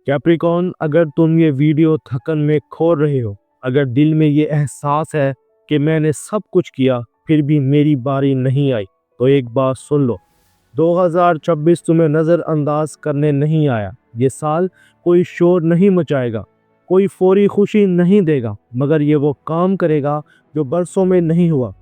Capricorn, अगर तुम ये वीडियो थकन में खो रहे हो, अगर दिल में ये एहसास है कि मैंने सब कुछ किया फिर भी मेरी बारी नहीं आई, तो एक बात सुन लो। 2026 तुम्हें नज़रअंदाज करने नहीं आया। ये साल कोई शोर नहीं मचाएगा, कोई फौरी खुशी नहीं देगा, मगर ये वो काम करेगा जो बरसों में नहीं हुआ।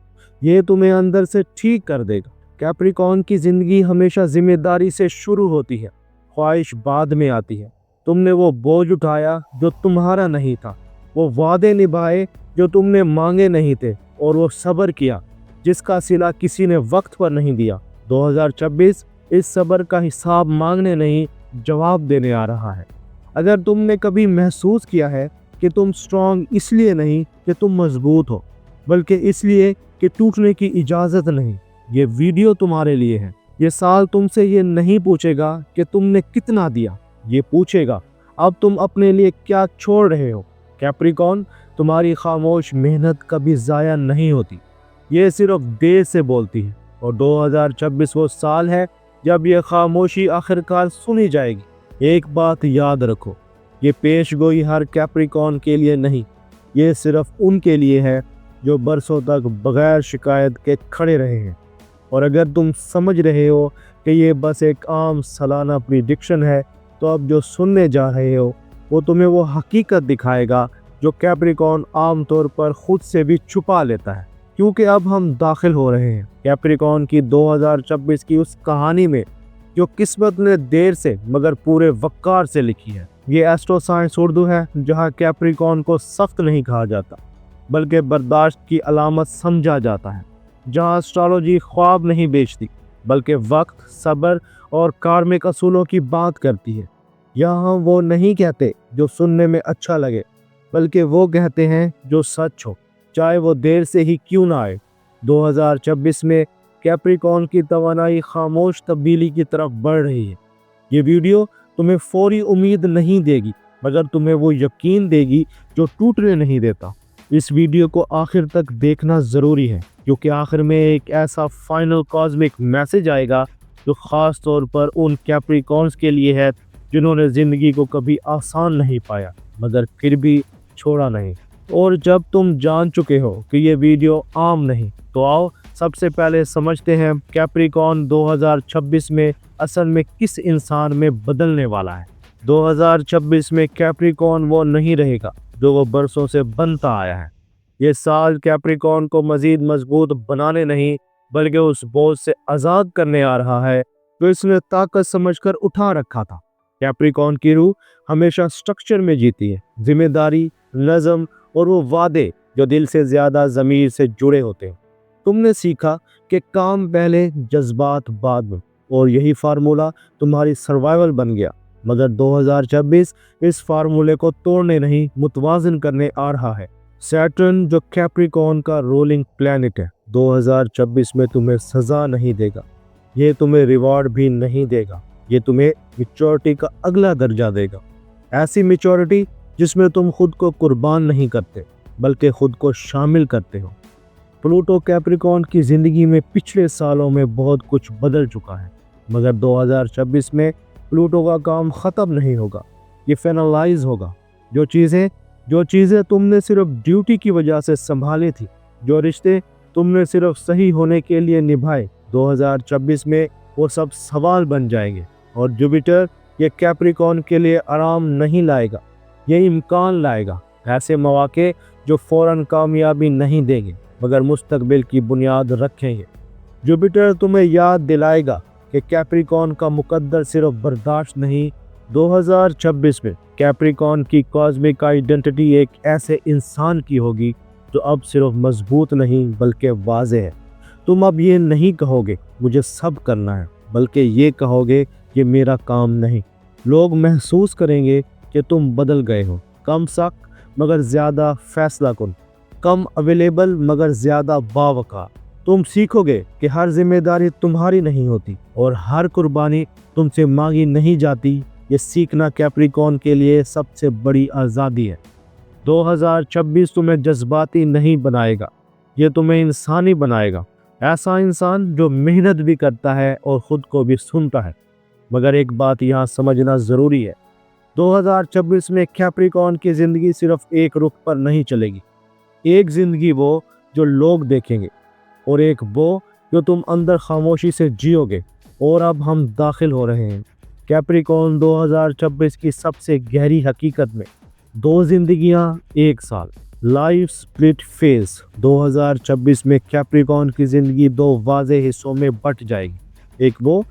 ये तुम्हें अंदर से ठीक कर देगा। कैप्रिकॉर्न की ज़िंदगी हमेशा जिम्मेदारी से शुरू होती है, ख्वाहिश बाद में आती है। तुमने वो बोझ उठाया जो तुम्हारा नहीं था, वो वादे निभाए जो तुमने मांगे नहीं थे, और वो सब्र किया जिसका सिला किसी ने वक्त पर नहीं दिया। 2026 इस सब्र का हिसाब मांगने नहीं, जवाब देने आ रहा है। अगर तुमने कभी महसूस किया है कि तुम स्ट्रांग इसलिए नहीं कि तुम मजबूत हो, बल्कि इसलिए कि टूटने की इजाज़त नहीं, ये वीडियो तुम्हारे लिए है। ये साल तुमसे ये नहीं पूछेगा कि तुमने कितना दिया, ये पूछेगा अब तुम अपने लिए क्या छोड़ रहे हो। कैप्रिकॉर्न, तुम्हारी खामोश मेहनत कभी ज़ाया नहीं होती, ये सिर्फ देर से बोलती है। और 2026 वो साल है जब ये खामोशी आखिरकार सुनी जाएगी। एक बात याद रखो, ये पेशगोई हर कैप्रिकॉर्न के लिए नहीं, ये सिर्फ उनके लिए है जो बरसों तक बगैर शिकायत के खड़े रहे हैं। और अगर तुम समझ रहे हो कि ये बस एक आम सालाना प्रिडिक्शन है, तो अब जो सुनने जा रहे हो वो तुम्हें वो हकीकत दिखाएगा जो कैप्रिकॉर्न आम तौर पर खुद से भी छुपा लेता है। क्योंकि अब हम दाखिल हो रहे हैं कैप्रिकॉर्न की 2026 की उस कहानी में जो किस्मत ने देर से मगर पूरे वक़ार से लिखी है। ये एस्ट्रो साइंस उर्दू है, जहाँ कैप्रिकॉर्न को सख्त नहीं कहा जाता बल्कि बर्दाश्त की अलामत समझा जाता है। जहाँ एस्ट्रोलॉजी ख्वाब नहीं बेचती बल्कि वक्त, सब्र और कार्मिक असूलों की बात करती है। यहाँ वो नहीं कहते जो सुनने में अच्छा लगे, बल्कि वो कहते हैं जो सच हो, चाहे वो देर से ही क्यों ना आए। 2026 में कैप्रिकॉर्न की तवानाई खामोश तब्दीली की तरफ बढ़ रही है। ये वीडियो तुम्हें फौरी उम्मीद नहीं देगी, मगर तुम्हें वो यकीन देगी जो टूटने नहीं देता। इस वीडियो को आखिर तक देखना ज़रूरी है, क्योंकि आखिर में एक ऐसा फाइनल कॉस्मिक मैसेज आएगा जो ख़ास तौर पर उन कैप्रिकॉर्न्स के लिए है जिन्होंने ज़िंदगी को कभी आसान नहीं पाया मगर फिर भी छोड़ा नहीं। और जब तुम जान चुके हो कि ये वीडियो आम नहीं, तो आओ सबसे पहले समझते हैं कैप्रिकॉर्न 2026 में असल में किस इंसान में बदलने वाला है। 2026 में कैप्रिकॉर्न वो नहीं रहेगा जो वो बरसों से बनता आया है। ये साल कैप्रिकॉर्न को मज़ीद मजबूत बनाने नहीं, बल्कि उस बोझ से आज़ाद करने आ रहा है जो इसने ताकत समझकर उठा रखा था। कैप्रिकॉर्न की रूह हमेशा स्ट्रक्चर में जीती है, जिम्मेदारी, नज़म और वो वादे जो दिल से ज़्यादा ज़मीर से जुड़े होते हैं। तुमने सीखा कि काम पहले, जज्बात बाद में, और यही फार्मूला तुम्हारी सर्वाइवल बन गया। मगर 2026 इस फार्मूले को तोड़ने नहीं, मुतवाज़न करने आ रहा है। सैटर्न, जो कैप्रिकॉर्न का रोलिंग प्लैनेट है, 2026 में तुम्हें सज़ा नहीं देगा, ये तुम्हें रिवॉर्ड भी नहीं देगा, ये तुम्हें मैच्योरिटी का अगला दर्जा देगा। ऐसी मैच्योरिटी जिसमें तुम खुद को कुर्बान नहीं करते बल्कि खुद को शामिल करते हो। प्लूटो कैप्रिकॉर्न की ज़िंदगी में पिछले सालों में बहुत कुछ बदल चुका है, मगर 2026 में प्लूटो का काम ख़त्म नहीं होगा, ये फाइनलाइज होगा। जो चीज़ें तुमने सिर्फ ड्यूटी की वजह से संभाली थी, जो रिश्ते तुमने सिर्फ सही होने के लिए निभाए, 2026 में वो सब सवाल बन जाएंगे। और जुपिटर ये कैप्रिकॉर्न के लिए आराम नहीं लाएगा, ये इम्कान लाएगा। ऐसे मौके जो फ़ौरन कामयाबी नहीं देंगे मगर मुस्तकबिल की बुनियाद रखेंगे। जुपिटर तुम्हें याद दिलाएगा कि कैप्रिकॉर्न का मुकद्दर सिर्फ बर्दाश्त नहीं, 2026 में कैप्रिकॉर्न की कॉस्मिक आइडेंटिटी एक ऐसे इंसान की होगी जो अब सिर्फ मजबूत नहीं बल्कि वाज़ेह है। तुम अब ये नहीं कहोगे मुझे सब करना है, बल्कि ये कहोगे ये मेरा काम नहीं। लोग महसूस करेंगे कि तुम बदल गए हो, कम सख्त मगर ज़्यादा फैसला कुन, कम अवेलेबल मगर ज़्यादा बावकार। तुम सीखोगे कि हर जिम्मेदारी तुम्हारी नहीं होती और हर कुर्बानी तुमसे मांगी नहीं जाती। ये सीखना कैप्रिकॉर्न के लिए सबसे बड़ी आज़ादी है। 2026 तुम्हें जज्बाती नहीं बनाएगा, ये तुम्हें इंसानी बनाएगा। ऐसा इंसान जो मेहनत भी करता है और ख़ुद को भी सुनता है। मगर एक बात यहाँ समझना ज़रूरी है, 2026 में कैप्रिकॉर्न की जिंदगी सिर्फ एक रुख पर नहीं चलेगी। एक जिंदगी वो जो लोग देखेंगे और एक वो जो तुम अंदर खामोशी से जियोगे। और अब हम दाखिल हो रहे हैं कैप्रिकॉर्न 2026 की सबसे गहरी हकीकत में। दो जिंदगियां एक साल, लाइफ स्प्लिट फेज। 2026 में कैप्रिकॉर्न की जिंदगी दो वाज़ेह हिस्सों में बट जाएगी। एक वो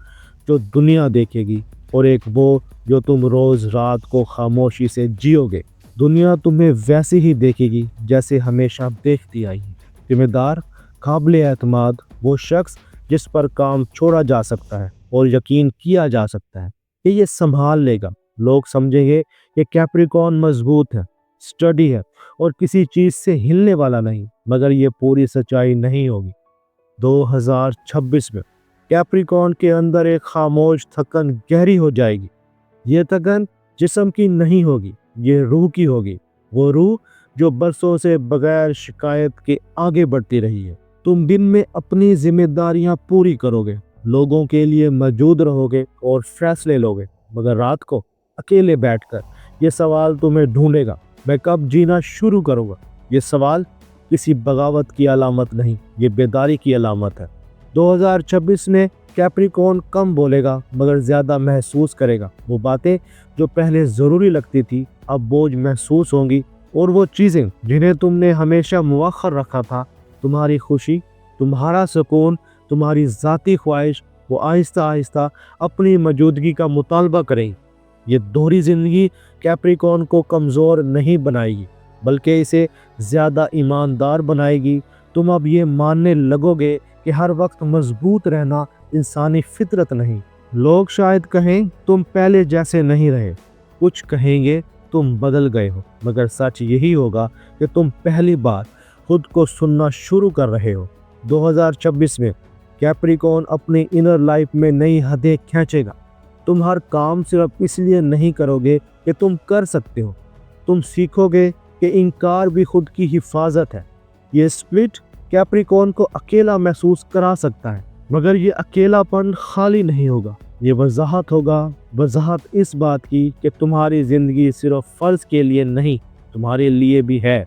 जो दुनिया देखेगी और एक वो जो तुम रोज रात को खामोशी से जियोगे। दुनिया तुम्हें वैसे ही देखेगी जैसे हमेशा देखती आई है। जिम्मेदार, काबिल एतमाद, वो शख्स जिस पर काम छोड़ा जा सकता है और यकीन किया जा सकता है कि ये संभाल लेगा। लोग समझेंगे कि कैप्रिकॉर्न मजबूत है, स्टडी है और किसी चीज से हिलने वाला नहीं, मगर ये पूरी सच्चाई नहीं होगी। 2026 में कैप्रिकॉर्न के अंदर एक खामोश थकन गहरी हो जाएगी। ये थकन जिस्म की नहीं होगी, ये रूह की होगी। वो रूह जो बरसों से बगैर शिकायत के आगे बढ़ती रही है। तुम दिन में अपनी जिम्मेदारियां पूरी करोगे, लोगों के लिए मौजूद रहोगे और फैसले लोगे, मगर रात को अकेले बैठकर ये सवाल तुम्हें ढूंढेगा, मैं कब जीना शुरू करूँगा। ये सवाल किसी बगावत की अलामत नहीं, ये बेदारी की अलामत है। 2026 में कैप्रिकॉर्न कम बोलेगा मगर ज़्यादा महसूस करेगा। वो बातें जो पहले ज़रूरी लगती थी अब बोझ महसूस होंगी, और वो चीज़ें जिन्हें तुमने हमेशा मुअख्खर रखा था, तुम्हारी खुशी, तुम्हारा सुकून, तुम्हारी ज़ाती ख्वाहिश, वो आहिस्ता आहिस्ता अपनी मौजूदगी का मुतालबा करेंगी। ये दोहरी ज़िंदगी कैप्रिकॉर्न को कमज़ोर नहीं बनाएगी बल्कि इसे ज़्यादा ईमानदार बनाएगी। तुम अब ये मानने लगोगे कि हर वक्त मजबूत रहना इंसानी फितरत नहीं। लोग शायद कहें तुम पहले जैसे नहीं रहे, कुछ कहेंगे तुम बदल गए हो, मगर सच यही होगा कि तुम पहली बार खुद को सुनना शुरू कर रहे हो। 2026 में कैप्रिकॉर्न अपनी इनर लाइफ में नई हदें खींचेगा। तुम हर काम सिर्फ इसलिए नहीं करोगे कि तुम कर सकते हो, तुम सीखोगे कि इनकार भी खुद की हिफाजत है। ये स्प्लिट कैप्रिकॉर्न को अकेला महसूस करा सकता है, मगर ये अकेलापन खाली नहीं होगा। ये वजाहत होगा, वजाहत इस बात की कि तुम्हारी ज़िंदगी सिर्फ फ़र्ज के लिए नहीं, तुम्हारे लिए भी है।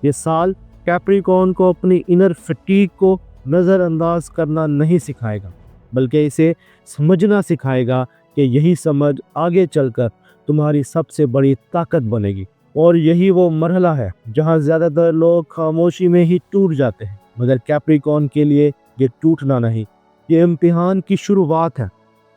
ये साल कैप्रिकॉर्न को अपनी इनर फटीग को नज़रअंदाज करना नहीं सिखाएगा, बल्कि इसे समझना सिखाएगा कि यही समझ आगे चलकर तुम्हारी सबसे बड़ी ताकत बनेगी। और यही वो मरहला है जहाँ ज़्यादातर लोग खामोशी में ही टूट जाते हैं, मगर कैप्रिकॉर्न के लिए ये टूटना नहीं, ये इम्तिहान की शुरुआत है।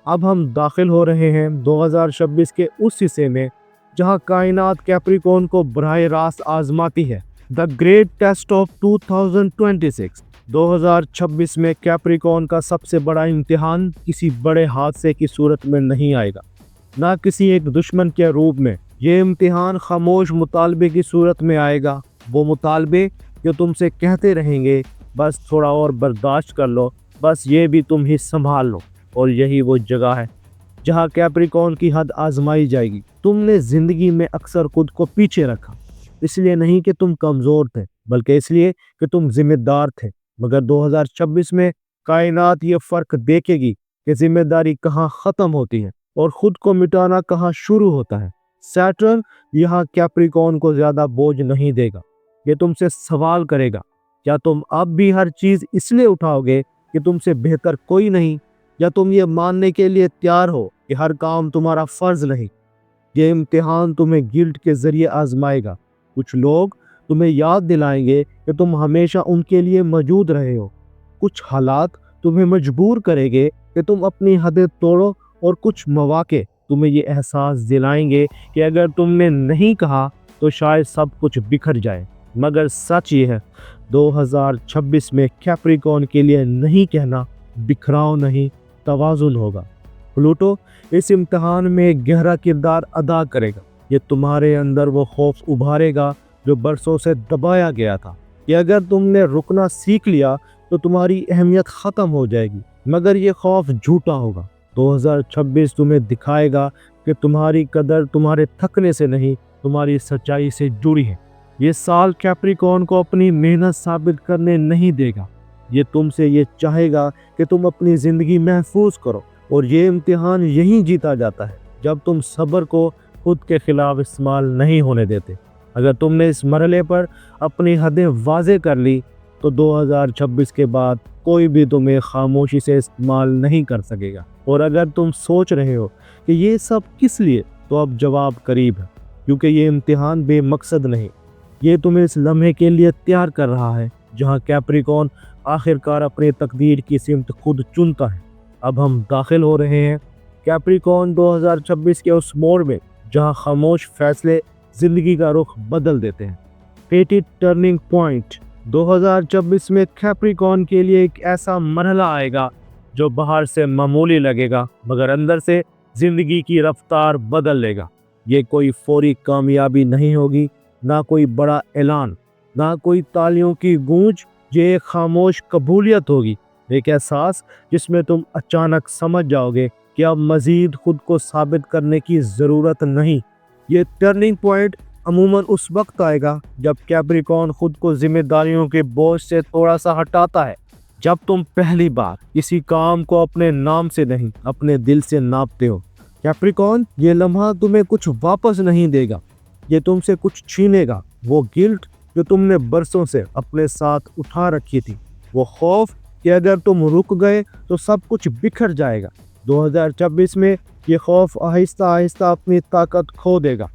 अब हम दाखिल हो रहे हैं 2026 के उस हिस्से में जहां कायनात कैप्रिकॉर्न को बराह रास्त आजमाती है। The great test of 2026। 2026 में कैप्रिकॉर्न का सबसे बड़ा इम्तिहान किसी बड़े हादसे की सूरत में नहीं आएगा, ना किसी एक दुश्मन के रूप में। ये इम्तिहान खामोश मुतालबे की सूरत में आएगा। वो मुतालबे जो तुमसे कहते रहेंगे बस थोड़ा और बर्दाश्त कर लो, बस ये भी तुम ही संभाल लो। और यही वो जगह है जहाँ कैप्रिकॉर्न की हद आजमाई जाएगी। तुमने ज़िंदगी में अक्सर खुद को पीछे रखा, इसलिए नहीं कि तुम कमज़ोर थे, बल्कि इसलिए कि तुम जिम्मेदार थे। मगर 2026 में कायनात ये फ़र्क देखेगी कि जिम्मेदारी कहाँ ख़त्म होती है और ख़ुद को मिटाना कहाँ शुरू होता है। सैटर्न यहाँ कैप्रिकॉर्न को ज़्यादा बोझ नहीं देगा, ये तुमसे सवाल करेगा, क्या तुम अब भी हर चीज़ इसलिए उठाओगे कि तुमसे बेहतर कोई नहीं, या तुम ये मानने के लिए तैयार हो कि हर काम तुम्हारा फ़र्ज नहीं। ये इम्तिहान तुम्हें गिल्ट के ज़रिए आजमाएगा। कुछ लोग तुम्हें याद दिलाएंगे कि तुम हमेशा उनके लिए मौजूद रहे हो। कुछ हालात तुम्हें मजबूर करेंगे कि तुम अपनी हदें तोड़ो, और कुछ मौके तुम्हें ये एहसास दिलाएंगे कि अगर तुमने नहीं कहा तो शायद सब कुछ बिखर जाए। मगर सच ये है, 2026 में कैप्रिकॉर्न के लिए नहीं कहना बिखराव नहीं, तवाज़ुन होगा। प्लूटो इस इम्तिहान में गहरा किरदार अदा करेगा। ये तुम्हारे अंदर वो खौफ उभारेगा जो बरसों से दबाया गया था, कि अगर तुमने रुकना सीख लिया तो तुम्हारी अहमियत ख़त्म हो जाएगी। मगर ये खौफ झूठा होगा। 2026 तुम्हें दिखाएगा कि तुम्हारी कदर तुम्हारे थकने से नहीं, तुम्हारी सच्चाई से जुड़ी है। ये साल कैप्रिकॉर्न को अपनी मेहनत साबित करने नहीं देगा, ये तुमसे ये चाहेगा कि तुम अपनी ज़िंदगी महफूज करो। और ये इम्तिहान यहीं जीता जाता है जब तुम सब्र को خود کے خلاف استعمال نہیں ہونے دیتے۔ اگر تم نے اس مرحلے پر اپنی حدیں واضح کر لی تو 2026 کے بعد کوئی بھی تمہیں خاموشی سے استعمال نہیں کر سکے گا۔ اور اگر تم سوچ رہے ہو کہ یہ سب کس لیے، تو اب جواب قریب ہے، کیونکہ یہ امتحان بے مقصد نہیں، یہ تمہیں اس لمحے کے لیے تیار کر رہا ہے جہاں کیپریکون آخرکار اپنی تقدیر کی سمت خود چنتا ہے۔ اب ہم داخل ہو رہے ہیں کیپریکون 2026 کے اس موڑ میں جہاں خاموش فیصلے زندگی کا رخ بدل دیتے ہیں۔ فیٹی ٹرننگ پوائنٹ 2026 میں کیپریکون کے لیے ایک ایسا مرحلہ آئے گا جو باہر سے معمولی لگے گا مگر اندر سے زندگی کی رفتار بدل لے گا۔ یہ کوئی فوری کامیابی نہیں ہوگی، نہ کوئی بڑا اعلان، نہ کوئی تالیوں کی گونج، یہ ایک خاموش قبولیت ہوگی، ایک احساس جس میں تم اچانک سمجھ جاؤ گے کہ اب مزید خود کو ثابت کرنے کی ضرورت نہیں۔ یہ ٹرننگ پوائنٹ عموماً اس وقت آئے گا جب کیپریکون خود کو ذمہ داریوں کے بوجھ سے تھوڑا سا ہٹاتا ہے، جب تم پہلی بار کسی کام کو اپنے نام سے نہیں اپنے دل سے ناپتے ہو۔ کیپریکون، یہ لمحہ تمہیں کچھ واپس نہیں دے گا، یہ تم سے کچھ چھینے گا، وہ گلٹ جو تم نے برسوں سے اپنے ساتھ اٹھا رکھی تھی، وہ خوف کہ اگر تم رک گئے تو سب کچھ بکھر جائے گا۔ 2026 میں یہ خوف آہستہ آہستہ اپنی طاقت کھو دے گا۔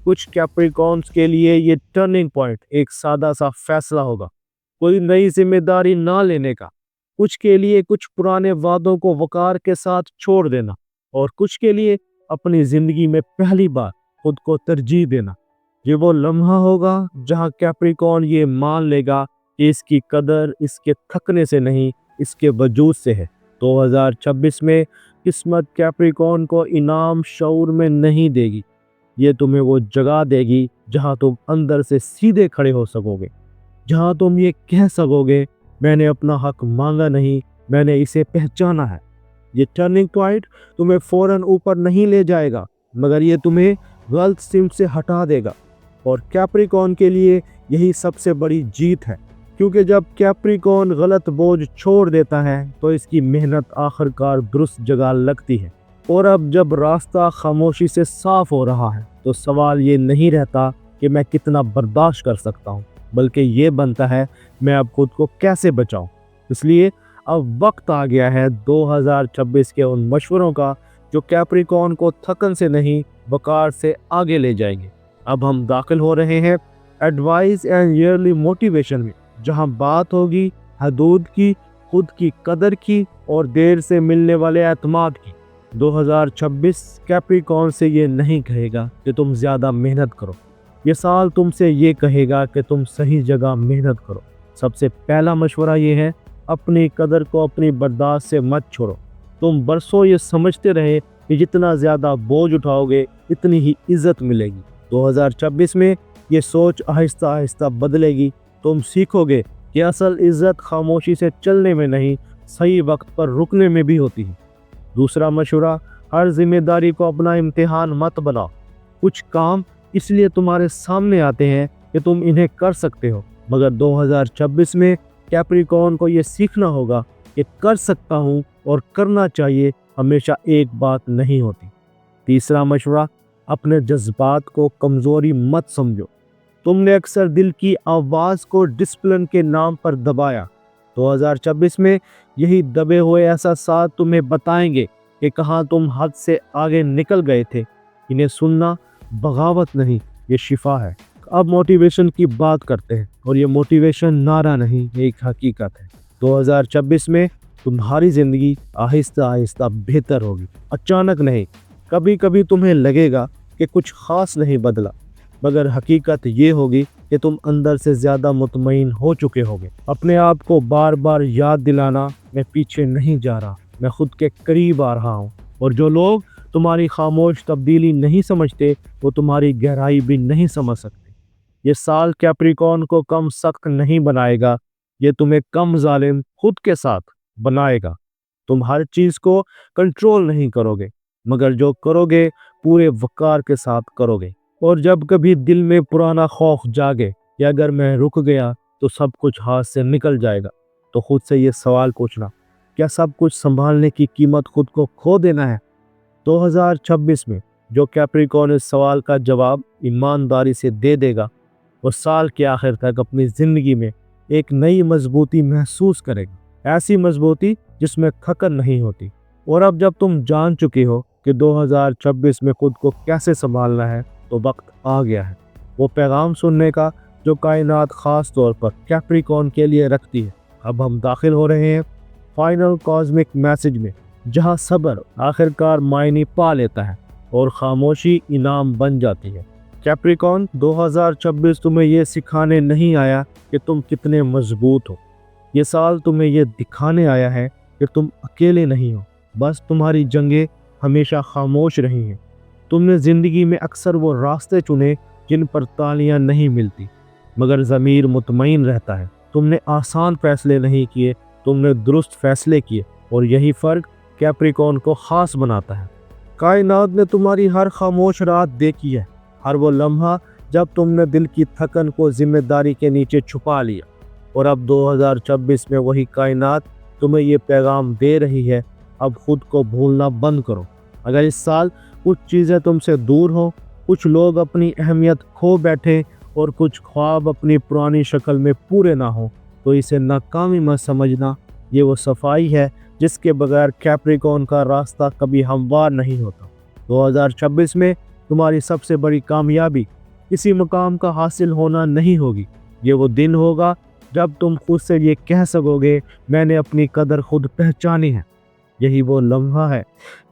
کچھ کیپریکونز کے لیے یہ ٹرننگ پوائنٹ ایک سادہ سا فیصلہ ہوگا، کوئی نئی ذمہ داری نہ لینے کا، کچھ کے لیے کچھ پرانے وعدوں کو وقار کے ساتھ چھوڑ دینا، اور کچھ کے لیے اپنی زندگی میں پہلی بار خود کو ترجیح دینا۔ یہ وہ لمحہ ہوگا جہاں کیپریکون یہ مان لے گا کہ اس کی قدر اس کے تھکنے سے نہیں، اس کے وجود سے ہے۔ 2026 میں قسمت کیپریکون کو انعام شعور میں نہیں دے گی، یہ تمہیں وہ جگہ دے گی جہاں تم اندر سے سیدھے کھڑے ہو سکو گے، جہاں تم یہ کہہ سکو گے میں نے اپنا حق مانگا نہیں، میں نے اسے پہچانا ہے۔ یہ ٹرننگ پوائنٹ تمہیں فوراً اوپر نہیں لے جائے گا مگر یہ تمہیں غلط سمت سے ہٹا دے گا، اور کیپریکون کے لیے یہی سب سے بڑی جیت ہے، کیونکہ جب کیپریکون غلط بوجھ چھوڑ دیتا ہے تو اس کی محنت آخرکار درست جگہ لگتی ہے۔ اور اب جب راستہ خاموشی سے صاف ہو رہا ہے تو سوال یہ نہیں رہتا کہ میں کتنا برداشت کر سکتا ہوں، بلکہ یہ بنتا ہے میں اب خود کو کیسے بچاؤں۔ اس لیے اب وقت آ گیا ہے 2026 کے ان مشوروں کا جو کیپریکون کو تھکن سے نہیں وقار سے آگے لے جائیں گے۔ اب ہم داخل ہو رہے ہیں ایڈوائز اینڈ ایئرلی موٹیویشن میں، جہاں بات ہوگی حدود کی، خود کی قدر کی، اور دیر سے ملنے والے اعتماد کی۔ 2026 کیپریکون سے یہ نہیں کہے گا کہ تم زیادہ محنت کرو، یہ سال تم سے یہ کہے گا کہ تم صحیح جگہ محنت کرو۔ سب سے پہلا مشورہ یہ ہے، اپنی قدر کو اپنی برداشت سے مت چھوڑو۔ تم برسوں یہ سمجھتے رہے کہ جتنا زیادہ بوجھ اٹھاؤ گے اتنی ہی عزت ملے گی۔ 2026 میں یہ سوچ آہستہ آہستہ بدلے گی، تم سیکھو گے کہ اصل عزت خاموشی سے چلنے میں نہیں، صحیح وقت پر رکنے میں بھی ہوتی ہے۔ دوسرا مشورہ، ہر ذمہ داری کو اپنا امتحان مت بناؤ۔ کچھ کام اس لیے تمہارے سامنے آتے ہیں کہ تم انہیں کر سکتے ہو، مگر 2026 میں کیپریکون کو یہ سیکھنا ہوگا کہ کر سکتا ہوں اور کرنا چاہیے ہمیشہ ایک بات نہیں ہوتی۔ تیسرا مشورہ، اپنے جذبات کو کمزوری مت سمجھو۔ تم نے اکثر دل کی آواز کو ڈسپلن کے نام پر دبایا۔ 2026 میں یہی دبے ہوئے احساسات تمہیں بتائیں گے کہ کہاں تم حد سے آگے نکل گئے تھے۔ انہیں سننا بغاوت نہیں، یہ شفا ہے۔ اب موٹیویشن کی بات کرتے ہیں، اور یہ موٹیویشن نعرہ نہیں، ایک حقیقت ہے۔ 2026 میں تمہاری زندگی آہستہ آہستہ بہتر ہوگی، اچانک نہیں۔ کبھی کبھی تمہیں لگے گا کہ کچھ خاص نہیں بدلا، مگر حقیقت یہ ہوگی کہ تم اندر سے زیادہ مطمئن ہو چکے ہوگے۔ اپنے آپ کو بار بار یاد دلانا، میں پیچھے نہیں جا رہا، میں خود کے قریب آ رہا ہوں۔ اور جو لوگ تمہاری خاموش تبدیلی نہیں سمجھتے وہ تمہاری گہرائی بھی نہیں سمجھ سکتے۔ یہ سال کیپریکون کو کم سخت نہیں بنائے گا، یہ تمہیں کم ظالم خود کے ساتھ بنائے گا۔ تم ہر چیز کو کنٹرول نہیں کرو گے، مگر جو کرو گے پورے وقار کے ساتھ کرو گے۔ اور جب کبھی دل میں پرانا خوف جاگے کہ اگر میں رک گیا تو سب کچھ ہاتھ سے نکل جائے گا، تو خود سے یہ سوال پوچھنا، کیا سب کچھ سنبھالنے کی قیمت خود کو کھو دینا ہے؟ 2026 میں जो कैप्रिकॉर्न इस सवाल का जवाब ईमानदारी से दे देगा वो साल के आखिर तक अपनी ज़िंदगी में एक नई मजबूती महसूस करेगा, ऐसी मजबूती जिसमें थकन नहीं होती। और अब जब तुम जान चुके हो कि 2026 में खुद को कैसे संभालना है तो वक्त आ गया है वो पैगाम सुनने का जो कायनात ख़ास तौर पर कैप्रिकॉर्न के लिए रखती है। अब हम दाखिल हो रहे हैं फाइनल कॉस्मिक मैसेज में, जहां सब्र आखिरकार मायने पा लेता है और खामोशी इनाम बन जाती है। कैप्रिकॉर्न, 2026 तुम्हें यह सिखाने नहीं आया कि तुम कितने मजबूत हो। ये साल तुम्हें यह दिखाने आया है कि तुम अकेले नहीं हो, बस तुम्हारी जंगें हमेशा खामोश रही हैं। तुमने ज़िंदगी में अक्सर वो रास्ते चुने जिन पर तालियां नहीं मिलती, मगर ज़मीर मुतमईन रहता है। तुमने आसान फैसले नहीं किए, तुमने दुरुस्त फैसले किए, और यही फ़र्क कैप्रिकॉर्न को ख़ास बनाता है। कायनात ने तुम्हारी हर खामोश रात देखी है, हर वो लम्हा जब तुमने दिल की थकन को जिम्मेदारी के नीचे छुपा लिया। और अब 2026 में वही कायनात तुम्हें ये पैगाम दे रही है, अब खुद को भूलना बंद करो। अगर इस साल कुछ चीज़ें तुमसे दूर हो, कुछ लोग अपनी अहमियत खो बैठे और कुछ ख्वाब अपनी पुरानी शक्ल में पूरे ना हो, तो इसे नाकामी मत समझना। ये वो सफाई है जिसके बगैर कैप्रिकॉर्न का रास्ता कभी हमवार नहीं होता। 2026 में तुम्हारी सबसे बड़ी कामयाबी किसी मुकाम का हासिल होना नहीं होगी, ये वो दिन होगा जब तुम खुद से ये कह सकोगे मैंने अपनी कदर खुद पहचानी है। यही वो लम्हा है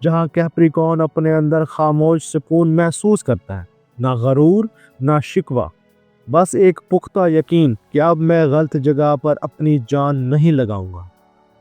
जहाँ कैप्रिकॉर्न अपने अंदर खामोश सुकून महसूस करता है, ना गरूर ना शिकवा, बस एक पुख्ता यकीन कि अब मैं गलत जगह पर अपनी जान नहीं लगाऊंगा।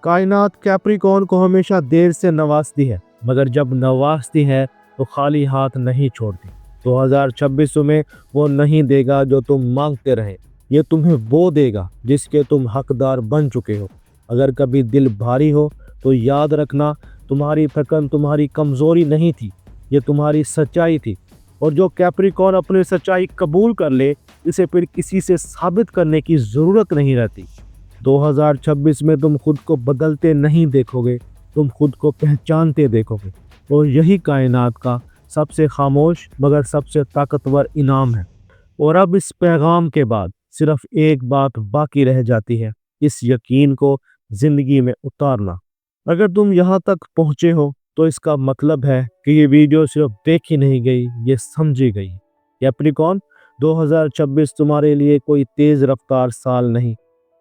कायनात कैप्रिकॉर्न को हमेशा देर से नवाजती है, मगर जब नवाजती है तो खाली हाथ नहीं छोड़ती। 2026 में वो नहीं देगा जो तुम मांगते रहे, ये तुम्हें वो देगा जिसके तुम हकदार बन चुके हो। अगर कभी दिल भारी हो तो याद रखना, तुम्हारी थकन तुम्हारी कमज़ोरी नहीं थी, ये तुम्हारी सच्चाई थी। और जो कैप्रिकॉर्न अपनी सच्चाई कबूल कर ले, इसे फिर किसी से साबित करने की ज़रूरत नहीं रहती। 2026 में तुम खुद को बदलते नहीं देखोगे, तुम खुद को पहचानते देखोगे, और यही कायनात का सबसे खामोश मगर सबसे ताकतवर इनाम है। और अब इस पैगाम के बाद सिर्फ एक बात बाकी रह जाती है, इस यकीन को ज़िंदगी में उतारना। अगर तुम यहाँ तक पहुँचे हो तो इसका मतलब है कि ये वीडियो सिर्फ देखी नहीं गई, ये समझी गई। कैप्रिकॉर्न, 2026 तुम्हारे लिए कोई तेज़ रफ्तार साल नहीं,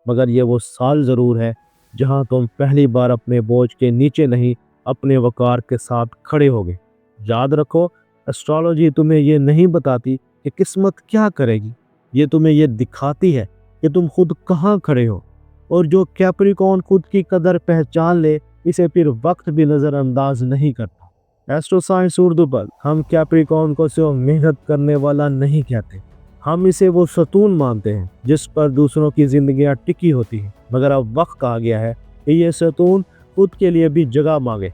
मगर ये वो साल ज़रूर है जहाँ तुम पहली बार अपने बोझ के नीचे नहीं, अपने वक़ार के साथ खड़े होगे। याद रखो, एस्ट्रोलॉजी तुम्हें ये नहीं बताती कि किस्मत क्या करेगी, ये तुम्हें ये दिखाती है कि तुम खुद कहाँ खड़े हो। और जो कैप्रिकॉर्न खुद की कदर पहचान ले, इसे फिर वक्त भी नज़रअंदाज नहीं करता। एस्ट्रो साइंस उर्दू पर हम कैप्रिकॉर्न को सिर्फ मेहनत करने वाला नहीं कहते, हम इसे वो सतून मानते हैं जिस पर दूसरों की जिंदगियां टिकी होती हैं। मगर अब वक्त आ गया है कि ये सतून खुद के लिए भी जगह मांगे।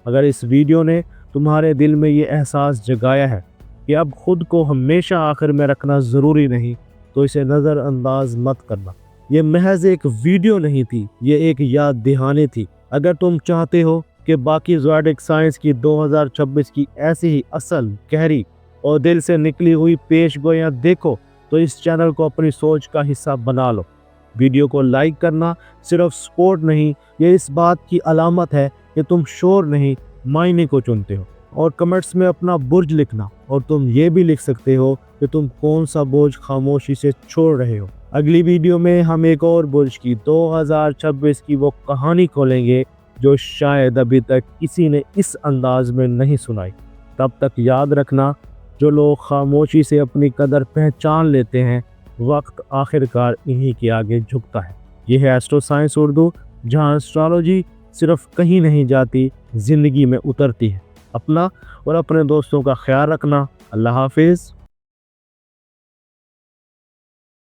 अगर इस वीडियो ने तुम्हारे दिल में ये एहसास जगाया है कि अब खुद को हमेशा आखिर में रखना ज़रूरी नहीं, तो इसे नज़रअंदाज मत करना। ये महज एक वीडियो नहीं थी, ये एक याद दहानी थी। अगर तुम चाहते हो कि बाकी ज़ोडिक साइंस की 2026 की ऐसी ही असल, गहरी और दिल से निकली हुई पेशगोइयाँ देखो, तो इस चैनल को अपनी सोच का हिस्सा बना लो। वीडियो को लाइक करना सिर्फ सपोर्ट नहीं, ये इस बात की अलामत है कि तुम शोर नहीं, मायने को चुनते हो। और कमेंट्स में अपना बुर्ज लिखना, और तुम ये भी लिख सकते हो कि तुम कौन सा बोझ खामोशी से छोड़ रहे हो। अगली वीडियो में हम एक और बुर्ज की 2026 की वो कहानी खोलेंगे जो शायद अभी तक किसी ने इस अंदाज में नहीं सुनाई। तब तक याद रखना, जो लोग खामोशी से अपनी कदर पहचान लेते हैं, वक्त आखिरकार इन्हीं के आगे झुकता है। यह है एस्ट्रो साइंस उर्दू, जहां एस्ट्रोलॉजी सिर्फ कहीं नहीं जाती, ज़िंदगी में उतरती है। अपना और अपने दोस्तों का ख्याल रखना। अल्लाह हाफिज़।